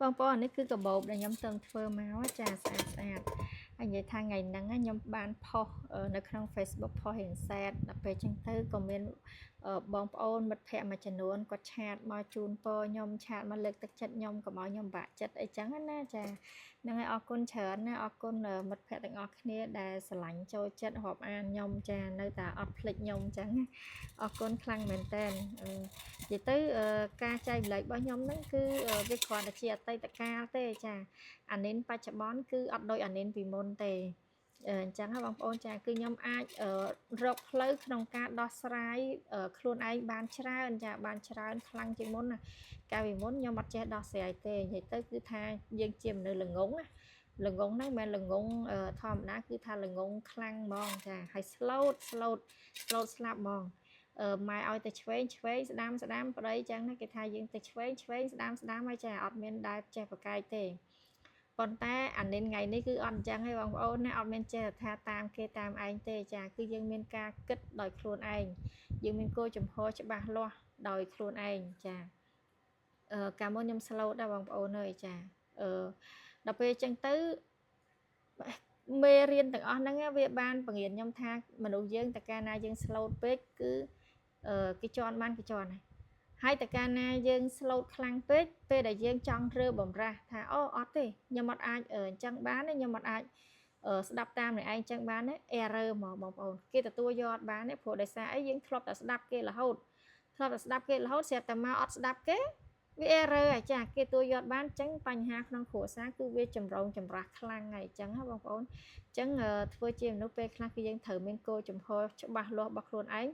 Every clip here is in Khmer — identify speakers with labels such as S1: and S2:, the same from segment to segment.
S1: បងប្អូននេះគឺកាបូបដែលខ្ញុំទៅធ្វើមកចាស្អាតហើយនិយាយថាថ្ងៃហ្នឹងខ្ញុំបានផុសនៅក្នុង Facebook ផុសរៀងសែតដល់ពេលចឹងទៅក៏មានបងប្អូនមិត្តភ័ក្តិមួយចំនួនគាត់ឆាតមកជូនពរខ្ញុំឆាតមកលើកទឹកចិត្តខ្ញុំកុំឲ្យខ្ញុំបាក់ចិត្តអីចឹងណាចាហ្នឹងហើយអរគុណច្រើនណាអរគុណមិត្តភ័ក្តិទាំងអស់គ្នាដែលស្រឡាញ់ចូលចិត្តរាប់អានខ្ញុំចានៅតែអត់ភ្លេចខ្ញុំចឹងអរគុណខ្លាំងមែនតើនិយាយទៅការចែកម្លែករបស់ខ្ញុំហ្នឹងគឺវាគ្រាន់តែជាអតីតកាលទេចាអានិនបច្ចុប្បន្នគឺអត់ដូចអានិនពីមុនទេអញ្ចឹងហ៎បងប្អូនចាគឺខ្ញុំអាចរកផ្លូវក្នុងការដោះស្រាយខ្លួនឯងបានច្រើនចាបានច្រើនខ្លាំងជាងមុនណាកាលពីមុនខ្ញុំអត់ចេះដោះស្រាយទេនិយាយទៅគឺថាយើងជាមនុស្សល្ងងណាល្ងងហ្នឹងមិនមែនល្ងងធម្មតាគឺថាល្ងងខ្លាំងហ្មងចាហើយស្លូតស្លាប់ហ្មងម៉ែឲ្យទៅឆ្វេងស្ដាំប្តីចឹងណាគេថាយើងទៅឆ្វេងស្ដាំហើយចាអត់មានដែលចេះប្រកែកទេប៉ុន្តែអានិនថ្ងៃនេះគឺអត់អញ្ចឹងទេបងប្អូនណាអត់មានចេះថាតាមគេតាមឯងទេចាគឺយើងមានការគិតដោយខ្លួនឯងយើងមានគោលចំហច្បាស់លាស់ដោយខ្លួនឯងចាកាលមុនខ្ញុំស្លូតដែរបងប្អូនអើយចាដល់ពេលអញ្ចឹងទៅមេរៀនទាំងអស់ហ្នឹងវាបានបង្រៀនខ្ញុំថាមនុស្សយើងតើកាលណាយើងស្លូតពេកគឺគេជន់ហើយតើកាលណាយើងស្លូតខ្លាំងពេកពេលដែលយើងចង់រើបំរាស់ថាអូអត់ទេខ្ញុំអត់អាចអញ្ចឹងបានទេខ្ញុំអត់អាចស្ដាប់តាមអ្នកឯងអញ្ចឹងបានទេ error ហ្មងបងប្អូនគេទទួលយកអត់បានទេព្រោះដោយសារអីយើងធ្លាប់តែស្ដាប់គេរហូតស្រាប់តែមកអត់ស្ដាប់គេវា error អាចាគេទទួលយកបានអញ្ចឹងបញ្ហាក្នុងគ្រួសារគឺវាចម្រូងចម្រាសខ្លាំងហើយអញ្ចឹងហ៎បងប្អូនអញ្ចឹងធ្វើជាមនុស្សពេលខ្លះគឺយើងត្រូវមានគោលចំហច្បាស់លាស់របស់ខ្លួនឯង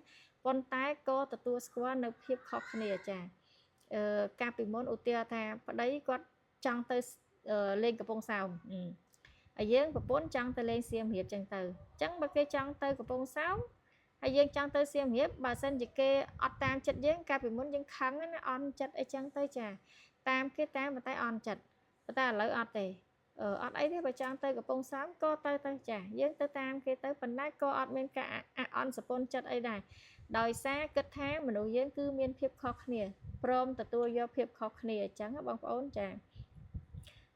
S1: ប៉ុន្តែក៏ទទួលស្គាល់នៅភាពខុសគ្នាចាកាលពីមុនឧទាហរណ៍ថាប្តីគាត់ចង់ទៅលេងកំពង់សោមហើយយើងប្រពន្ធចង់ទៅលេងសៀមរាបចឹងទៅអញ្ចឹងបើគេចង់ទៅកំពង់សោមហើយយើងចង់ទៅសៀមរាបបើសិនជាគេអត់តាមចិត្តយើងកាលពីមុនយើងខឹងណាអន់ចិត្តអីចឹងទៅចាតាមគេតាមប៉ុន្តែអន់ចិត្តប៉ុន្តែឥឡូវអត់ទេអត់អីទេបើចង់ទៅកំពង់សោមក៏ទៅចាយើងទៅតាមគេទៅប៉ុន្តែក៏អត់មានការអន់សពន់ចិត្តអីដែរដោយសារគិតថាមនុស្សយើងគឺមានភាពខុសគ្នាព្រមទទួលយកភាពខុសគ្នាអញ្ចឹងបងប្អូនចា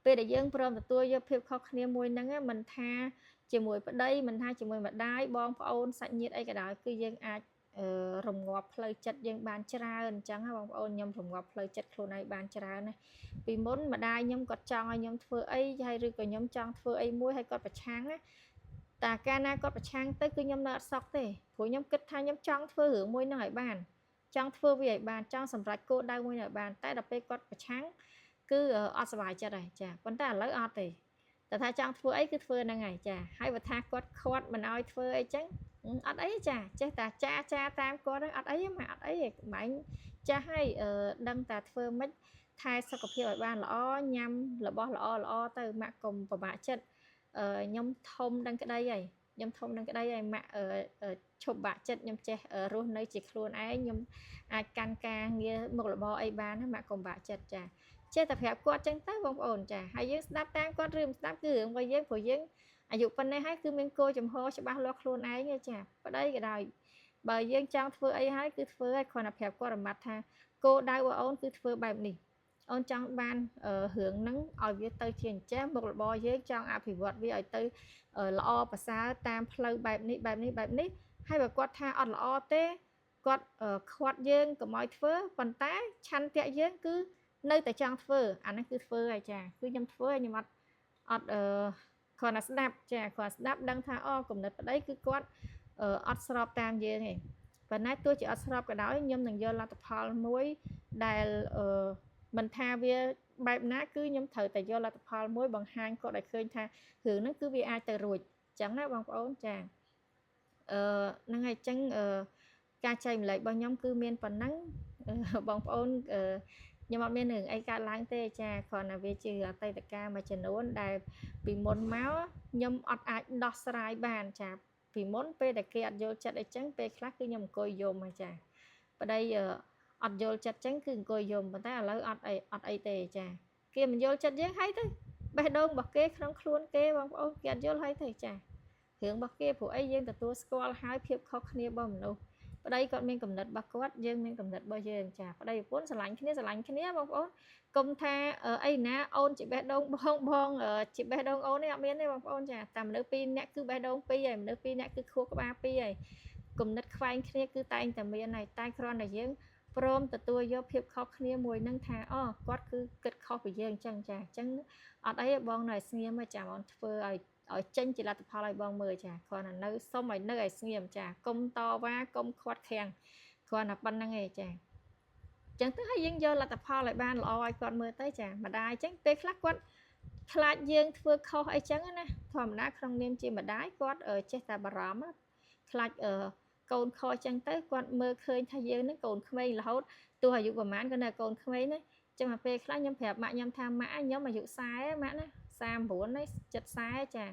S1: ពេលដែលយើងព្រមទទួលយកភាពខុសគ្នាមួយហ្នឹងមិនថាជាមួយប្តីមិនថាជាមួយម្ដាយបងប្អូនសាច់ញាតិអីក៏ដោយគឺយើងអាចរងាប់ផ្លូវចិត្តយើងបានច្រើនអញ្ចឹងបងប្អូនខ្ញុំរងាប់ផ្លូវចិត្តខ្លួនឯងបានច្រើនណាពីមុនម្ដាយខ្ញុំគាត់ចង់ឲ្យខ្ញុំធ្វើអីហើយឬក៏ខ្ញុំចង់ធ្វើអីមួយហើយគាត់ប្រឆាំងណាតែកាលណាគាត់ប្រឆាំងទៅគឺខ្ញុំនៅអត់សុខទេព្រោះខ្ញុំគិតថាខ្ញុំចង់ធ្វើរឿងមួយហ្នឹងឲ្យបានចង់ធ្វើវាឲ្យបានចង់សម្រេចគោលដៅមួយឲ្យបានតែដល់ពេលគាត់ប្រឆាំងគឺអត់សុបាយចិត្តហើយចាប៉ុន្តែឥឡូវអត់ទេតែថាចង់ធ្វើអីគឺធ្វើហ្នឹងហើយចាហើយបើថាគាត់ខាត់មិនឲ្យធ្វើអីចឹងអត់អីចាចេះតែចាតាមគាត់ហ្នឹងអត់អីម៉ែអត់អីក្បាញ់ចាស់ហើយដឹងតែធ្វើម៉េចថែសុខភាពឲ្យបានល្អញ៉ាំរបស់ល្អទៅម៉ាក់កុំប្របាក់ចិត្តខ្ញុំធំដឹងក្តីហើយម៉ាក់ឈប់បាក់ចិត្តខ្ញុំចេះរស់នៅជាខ្លួនឯងខ្ញុំអាចកាន់ការងារមុខរបរអីបានម៉ាក់កុំបាក់ចិត្តចាចេះតែប្រាប់គាត់ចឹងទៅបងប្អូនចាហើយយើងស្ដាប់តាមគាត់ឬមិនស្ដាប់គឺរឿងរបស់យើងព្រោះយើងអាយុប៉ុណ្ណេះហើយគឺមានគោលចំហច្បាស់លាស់ខ្លួនឯងចាប្តីក៏ដោយបើយើងចង់ធ្វើអីហើយគឺធ្វើឲ្យគ្រាន់តែប្រាប់គាត់រមាត់ថាគោលដៅរបស់អូនគឺធ្វើបែបនេះអូនចង់បានរឿងហ្នឹងឲ្យវាទៅជាអញ្ចឹងមុខរបរយើងចង់អភិវឌ្ឍវាឲ្យទៅល្អប្រសើរតាមផ្លូវបែបនេះហើយបើគាត់ថាអត់ល្អទេគាត់ខាត់យើងកុំឲ្យធ្វើប៉ុន្តែឆន្ទៈយើងគឺនៅតែចង់ធ្វើអាហ្នឹងគឺធ្វើហើយចាគឺខ្ញុំធ្វើហើយខ្ញុំអត់គ្រាន់តែស្ដាប់ចាគ្រាន់ស្ដាប់ដឹងថាអូគំនិតប្តីគឺគាត់អត់ស្របតាមយើងទេប៉ុន្តែទោះជាអត់ស្របក៏ដោយខ្ញុំនឹងយកលទ្ធផលមួយដែលមិនថាវាបែបណាគឺខ្ញុំត្រូវតែយកលទ្ធផលមួយបង្ហាញគាត់ឲ្យឃើញថារឿងហ្នឹងគឺវាអាចទៅរួចអញ្ចឹងណាបងប្អូនចាហ្នឹងហើយអញ្ចឹងការចែកម្លែករបស់ខ្ញុំគឺមានប៉ុណ្ណឹងបងប្អូនខ្ញុំអត់មានរឿងអីកើតឡើងទេចាគ្រាន់តែវាជាអតីតកាលមួយចំនួនដែលពីមុនមកខ្ញុំអត់អាចដោះស្រាយបានចាពីមុនពេលដែលគេអត់យល់ចិត្តអីចឹងពេលខ្លះគឺខ្ញុំអង្គុយយំហើយចាប្តីអត់យល់ចិត្តចឹងគឺអង្គុយយំប៉ុន្តែឥឡូវអត់អីទេចាគេមិនយល់ចិត្តយើងហើយទៅបេះដូងរបស់គេក្នុងខ្លួនគេបងប្អូនគេអត់យល់ហើយទេចារឿងរបស់គេព្រោះអីយើងទទួលស្គាល់ហើយភាពខុសគ្នារបស់មនុស្ស ប្តីគាត់មានកំណត់របស់គាត់យើងមានកំណត់របស់យើងចាប្តីប្រពន្ធស្រឡាញ់គ្នាបងប្អូនកុំថាអីណាអូនជាបេះដូងបងជាបេះដូងអូននេះអត់មានទេបងប្អូនចាតែមនុស្ស2នាក់គឺបេះដូង2ហើយមនុស្ស2នាក់គឺខួរក្បាល2ហើយគំនិតខ្វែងគ្នាគឺតែងតែមានហើយតែគ្រាន់តែយើងព្រមទទួលយកភាពខុសគ្នាមួយនឹងថាអូគាត់គឺគិតខុសពីយើងអញ្ចឹងចាអញ្ចឹងអត់អីទេបងនៅស្ងៀមចាបងធ្វើឲ្យចេញជាលទ្ធផលឲ្យបងមើលចាគ្រាន់តែនៅសុំឲ្យនៅឲ្យស្ងៀមចាកុំតវ៉ាកុំខាត់ខាំងគ្រាន់តែប៉ុណ្្នឹងឯងចាចឹងទៅឲ្យយើងយកលទ្ធផលឲ្យបានល្អឲ្យគាត់មើលទៅចាម្ដាយចឹងពេលខ្លះគាត់ខ្លាចយើងធ្វើខុសអីចឹងណាធម្មតាក្នុងនាមជាម្ដាយគាត់ចេះតែបារម្ភខ្លាចកូនខុសចឹងទៅគាត់មើលឃើញថាយើងនឹងកូនក្មេងរហូតទោះអាយុប្រហែលក៏នៅកូនក្មេងណាចឹងមកពេលខ្លះខ្ញុំប្រាប់ម៉ាក់ខ្ញុំថាម៉ាក់ខ្ញុំអាយុ40ម៉ាក់ណា39ហើយ70ចា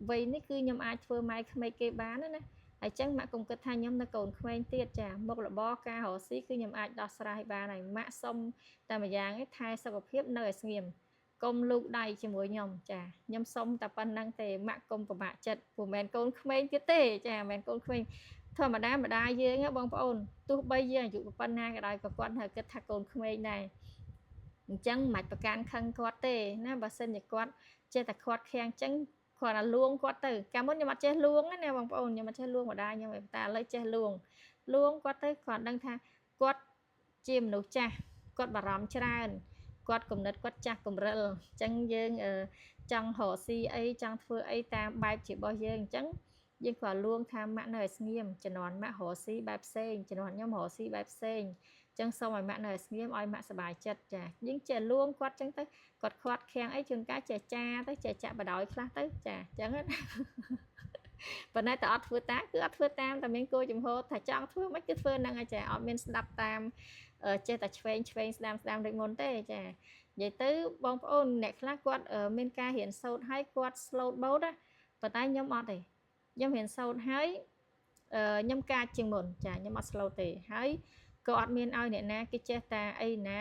S1: វ័យនេះគឺខ្ញុំអាចធ្វើម៉ែក្មេកគេបានណាហើយចឹងម៉ាក់កុំគិតថាខ្ញុំនៅកូនក្មេងទៀតចាមុខរបរការរកស៊ីគឺខ្ញុំអាចដោះស្រាយបានហើយម៉ាក់សុំតែម្យ៉ាងឯងថែសុខភាពនៅឲ្យស្ងៀមកុំលូកដៃជាមួយខ្ញុំចាខ្ញុំសុំតែប៉ុណ្្នឹងទេម៉ាក់កុំពិបាកចិត្តព្រោះមិនមែនកូនក្មេងទៀតទេចាមិនមែនកូនក្មេងធម្មតាម្ដាយយើងបងប្អូនទោះបីយើងអាយុប៉ុណ្ណាក៏ដោយក៏គាត់នៅគិតថាកូនក្មេងដែរអញ្ចឹងមិនប្រកាន់ខឹងគាត់ទេណាបើសិនជាគាត់ចេះតែខាត់ខាំងអញ្ចឹងគាត់តែលួងគាត់ទៅកាលមុនខ្ញុំអត់ចេះលួងណាបងប្អូនខ្ញុំអត់ចេះលួងម្ដាយខ្ញុំតែឥឡូវចេះលួងគាត់ទៅគាត់ដឹងថាគាត់ជាមនុស្សចាស់គាត់បារម្ភច្រើនគាត់គំនិតគាត់ចាស់កំរិលអញ្ចឹងយើងចង់រកស៊ីអីចង់ធ្វើអីតាមបែបជារបស់យើងអញ្ចឹងយើងក៏លួងថាម៉ាក់នៅឲ្យស្ងៀមជំនាន់ម៉ាក់រកស៊ីបែបផ្សេងជំនាន់ខ្ញុំរកស៊ីបែបផ្សេងចឹងសូមឲ្យម៉ាក់នៅស្ងៀមឲ្យម៉ាក់សប្បាយចិត្តចាយើងចេះលួងគាត់ចឹងទៅគាត់ខាត់ខាំងអីជួនកាលចេះចាទៅចេះចាក់បដ ாய் ខ្លះទៅចាចឹងប៉ុន្តែតើអត់ធ្វើតាមគឺអត់ធ្វើតាមតែមានគោលចំហថាចង់ធ្វើមិនគឺធ្វើហ្នឹងហើយចាអត់មានស្ដាប់តាមចេះតែឆ្វេងស្ដាំដូចមុនទេចានិយាយទៅបងប្អូនអ្នកខ្លះគាត់មានការរៀនសូត្រហើយគាត់ slow boat ណាប៉ុន្តែខ្ញុំអត់ទេខ្ញុំរៀនសូត្រហើយខ្ញុំកាចជាងមុនចាខ្ញុំអត់ slow ទេហើយក៏អត់មានឲ្យអ្នកណាគេចេះតែអីណា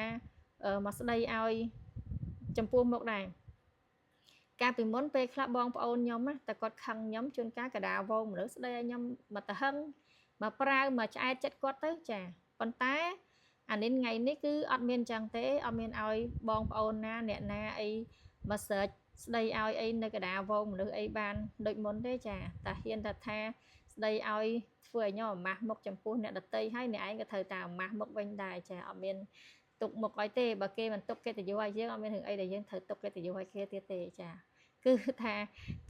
S1: មកស្ដីឲ្យចំពោះមុខដែរកាលពីមុនពេលខ្លះបងប្អូនខ្ញុំណាតែគាត់ខឹងខ្ញុំជួនកាលកដាវងមនុស្សស្ដីឲ្យខ្ញុំមកទៅហឹងមកប្រាវមកឆ្អែតចិត្តគាត់ទៅចាប៉ុន្តែអានេះថ្ងៃនេះគឺអត់មានចឹងទេអត់មានឲ្យបងប្អូនណាអ្នកណាអីមក search ស្ដីឲ្យអីនៅកដាវងមនុស្សអីបានដូចមុនទេចាតែហ៊ានតែថាស្ដីឲ្យធ្វើឲ្យខ្ញុំអាម៉ាស់មុខចំពោះអ្នកដតីហើយអ្នកឯងក៏ត្រូវតែអាម៉ាស់មុខវិញដែរចាអត់មានទុកមុខឲ្យទេបើគេមិនទុកកិត្តិយសឲ្យយើងអត់មានរឿងអីដែលយើងត្រូវទុកកិត្តិយសឲ្យគេទៀតទេចាគឺថា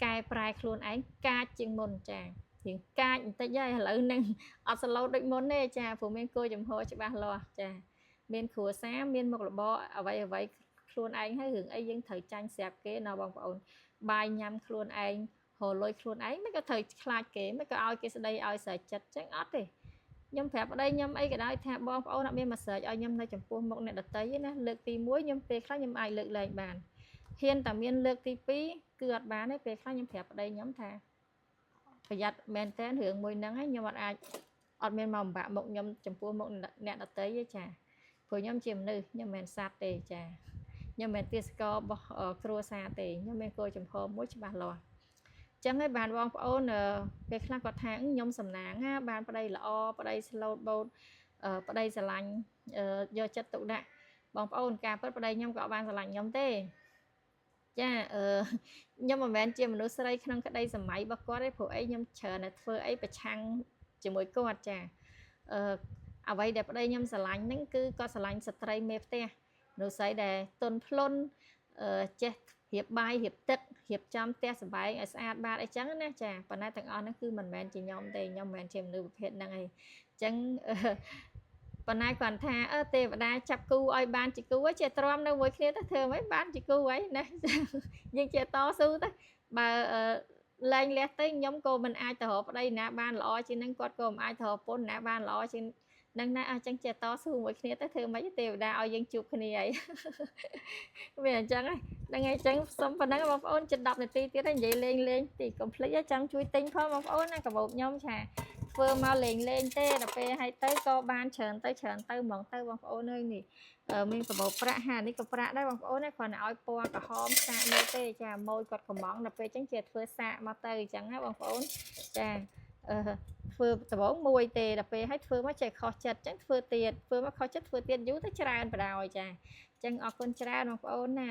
S1: កែប្រែខ្លួនឯងកាចជាងមុនចាជាងកាចបន្តិចហើយឥឡូវហ្នឹងអត់សឡូតដូចមុនទេចាព្រោះមានគោលចំហច្បាស់លាស់ចាមានគ្រួសារមានមុខរបរអ្វីខ្លួនឯងហើយរឿងអីយើងត្រូវចាញ់ស្រាប់គេណ៎បងប្អូនបាយញ៉ាំខ្លួនឯងរលុយខ្លួនឯងមិនក៏ត្រូវខ្លាចគេមិនក៏ឲ្យគេស្ដីឲ្យស្រេចចិត្តចឹងអត់ទេខ្ញុំប្រាប់ប្តីខ្ញុំអីក៏ដោយថាបងប្អូនអត់មានមកស្រេចឲ្យខ្ញុំនៅចំពោះមុខអ្នកដតីទេណាលើកទី1ខ្ញុំពេលខ្លះខ្ញុំអាចលើកលែងបានហ៊ានតែមានលើកទី2គឺអត់បានទេពេលខ្លះខ្ញុំប្រាប់ប្តីខ្ញុំថាប្រយ័ត្នមែនតើរឿងមួយហ្នឹងខ្ញុំអត់មានមកបំបាក់មុខខ្ញុំចំពោះមុខអ្នកដតីទេចាព្រោះខ្ញុំជាមនុស្សខ្ញុំមិនមែនសត្វទេចាខ្ញុំមិនមែនទាសកររបស់គ្រួសារទេខ្ញុំមានគោលចំហមួយច្បាស់លាស់ចឹងហើយបានបងប្អូនពេលខ្លះគាត់ថាខ្ញុំសំណាងណាបានប្តីល្អប្តី slow boat ប្តីស្រឡាញ់យកចិត្តទុកដាក់បងប្អូនការពិតប្តីខ្ញុំក៏បានស្រឡាញ់ខ្ញុំទេចាខ្ញុំមិនមែនជាមនុស្សស្រីក្នុងក្តីសម័យរបស់គាត់ទេព្រោះអីខ្ញុំច្រើនតែធ្វើអីប្រឆាំងជាមួយគាត់ចាអ្វីដែលប្តីខ្ញុំស្រឡាញ់ហ្នឹងគឺគាត់ស្រឡាញ់ស្ត្រីមេផ្ទះមនុស្សស្រីដែលទន់ភ្លន់ចេះរៀបបាយរៀបទឹករៀបចំផ្ទះសម្បែងឲ្យស្អាតបាតអីចឹងណាចាប៉ុន្តែទាំងអស់ហ្នឹងគឺមិនមែនជាខ្ញុំទេខ្ញុំមិនមែនជាមនុស្សប្រភេទហ្នឹងឯងចឹងប៉ុន្តែគាត់ថាទេវតាចាប់គូឲ្យបានជាគូចេះទ្រាំនៅមួយគ្នាទៅធ្វើមិនបានជាគូហើយណាយើងចេះតស៊ូទៅបើលែងលះទៅខ្ញុំក៏មិនអាចទៅរកប្តីណាបានល្អជាងនឹងគាត់ក៏មិនអាចទៅរកប្រពន្ធណាបានល្អជាងនឹងណាអញ្ចឹងចេះតស៊ូមួយគ្នាទៅធ្វើមិនទេវតាឲ្យយើងជួបគ្នាហើយវាអញ្ចឹងហ្នឹងហើយអញ្ចឹងសុំប៉ុណ្ណឹងបងប្អូនជិត10នាទីទៀតហើយនិយាយលេងទីកុំភ្លេចចង់ជួយទិញផងបងប្អូនណាកាបូបខ្ញុំឆាធ្វើមកលេងទេដល់ពេលឲ្យទៅក៏បានច្រើនទៅហ្មងទៅបងប្អូនអើយនេះមានកាបូបប្រាក់ហានេះក៏ប្រាក់ដែរបងប្អូនណាគ្រាន់តែឲ្យពណ៌ក្រហមសាកមើលទេចាម៉ូយគាត់កំងដល់ពេលអញ្ចឹងជាធ្វើសាកមកទៅអញ្ចឹងណាបងប្អូនចា ធ្វើដំបងមួយទេដល់ពេលឲ្យធ្វើមកចេះខុសចិត្តចឹងធ្វើទៀតធ្វើមកខុសចិត្តធ្វើទៀតយូរទៅច្រើនបណ្ដោយចាអញ្ចឹងអរគុណច្រើនបងប្អូនណា